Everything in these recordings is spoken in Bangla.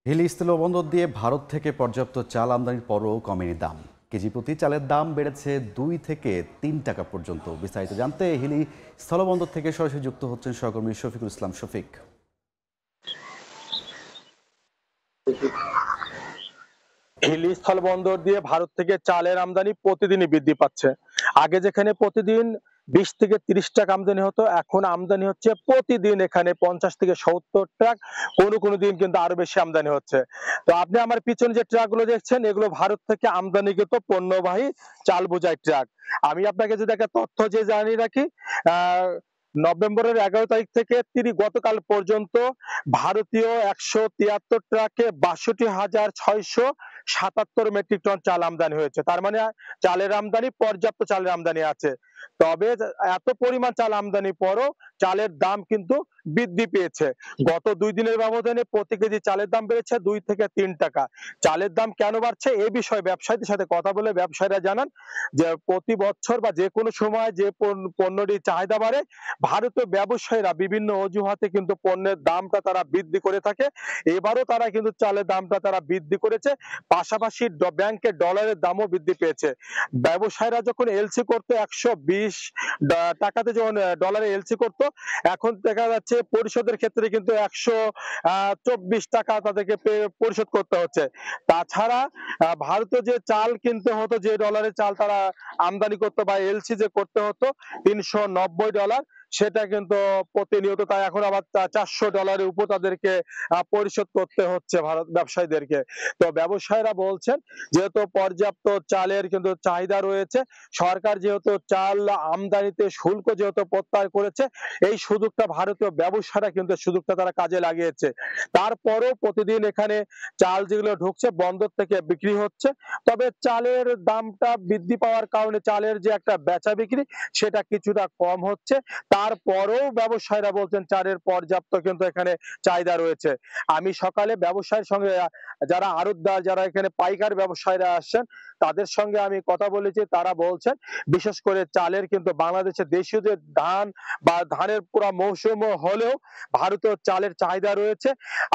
হিলি স্থলবন্দর দিয়ে ভারত থেকে পর্যাপ্ত চাল আমদানির পরও কমেনি দাম। কেজি প্রতি চালের দাম বেড়েছে 2 থেকে 3 টাকা পর্যন্ত। বিস্তারিত জানতে হিলি স্থলবন্দর থেকে সরাসরি যুক্ত হচ্ছেন সহকর্মী শফিকুল ইসলাম শফিক। হিলি স্থলবন্দর দিয়ে ভারত থেকে চালের আমদানি প্রতিদিনই বৃদ্ধি পাচ্ছে। আগে যেখানে প্রতিদিন 20 থেকে 30 ট্রাক আমদানি হতো, এখন আমদানি হচ্ছে প্রতিদিন এখানে 50 থেকে 70 ট্রাক, কোনো দিন কিন্তু আরো বেশি আমদানি হচ্ছে। তো আপনি আমার পিছনে যে ট্রাকগুলো দেখছেন, এগুলো ভারত থেকে আমদানিকৃত পণ্যবাহী চাল বোঝাই ট্রাক। আমি আপনাকে যদি একটা তথ্য যে জানিয়ে রাখি, নভেম্বরের 11 তারিখ থেকে গতকাল পর্যন্ত ভারতীয় 173 ট্রাকে 62,677 মেট্রিক টন চাল আমদানি হয়েছে। তার মানে চালের আমদানি, পর্যাপ্ত চালের আমদানি আছে। তবে এত পরিমাণ চাল আমদানির পরও চালের দাম কিন্তু বৃদ্ধি পেয়েছে। গত 2 দিনের ব্যবধানে প্রতি কেজি চালের দাম বেড়েছে 2 থেকে 3 টাকা। চালের দাম কেন বাড়ছে এ বিষয়ে ব্যবসায়ীদের সাথে কথা বলে ব্যবসায়ীরা জানান যে প্রতি বছর বা যে কোনো সময় যে পণ্যটির চাহিদা বাড়ে, ভারতীয় ব্যবসায়ীরা বিভিন্ন অজুহাতে কিন্তু পণ্যের দামটা তারা বৃদ্ধি করে থাকে। এবারও তারা কিন্তু চালের দামটা তারা বৃদ্ধি করেছে। পাশাপাশি ব্যাংকে ডলারের দামও বৃদ্ধি পেয়েছে। ব্যবসায়ীরা যখন এলসি করতো 120 টাকাতে, যখন ডলারে এলসি করতো, এখন দেখা যাচ্ছে পরিশোধের ক্ষেত্রে কিন্তু 124 টাকা তাদেরকে পরিশোধ করতে হচ্ছে। তাছাড়া ভারতীয় যে চাল কিনতে হতো, যে ডলারের চাল তারা আমদানি করতো বা এলসি যে করতে হতো $390, সেটা কিন্তু প্রতিনিয়ত তাই এখন আবার $400 উপর তাদেরকে পরিশোধ করতে হচ্ছে ভারত ব্যবসায়ীদেরকে। তো ব্যবসায়ীরা বলছেন যেহেতু পর্যাপ্ত চালের কিন্তু চাহিদা রয়েছে, সরকার যেহেতু চাল আমদানিতে শুল্ক যেহেতু প্রত্যাহার করেছে, এই সুযোগটা ভারতীয় ব্যবসায়ীরা কিন্তু সুযোগটা তারা কাজে লাগিয়েছে। তারপরেও প্রতিদিন এখানে চাল যেগুলো ঢুকছে বন্দর থেকে বিক্রি হচ্ছে। তবে চালের দামটা বৃদ্ধি পাওয়ার কারণে চালের যে একটা বেচা বিক্রি, সেটা কিছুটা কম হচ্ছে। তারপরেও ব্যবসায়ীরা বলছেন চালের পর্যাপ্ত কিন্তু এখানে চাহিদা রয়েছে। আমি সকালে ব্যবসায়ীর সঙ্গে, যারা আড়তদার, যারা এখানে পাইকার ব্যবসায়ীরা আসছেন, তাদের সঙ্গে আমি কথা বলেছি। তারা বলছেন বিশেষ করে চালের কিন্তু বাংলাদেশের দেশীয় যে ধান বা ধানের পুরো মৌসুম হলেও ভারতীয় চালের চাহিদা রয়েছে।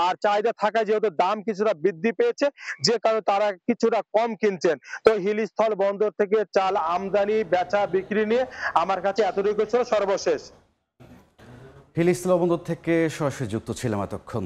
আর চাহিদা থাকায় যেহেতু দাম কিছুটা বৃদ্ধি পেয়েছে, যে কারণে তারা কিছুটা কম কিনছেন। তো হিলি স্থল বন্দর থেকে চাল আমদানি বেচা বিক্রি নিয়ে আমার কাছে এতটুকু ছিল সর্বশেষ। হিলি স্থলবন্দর থেকে সরাসরি যুক্ত ছিলাম এতক্ষণ।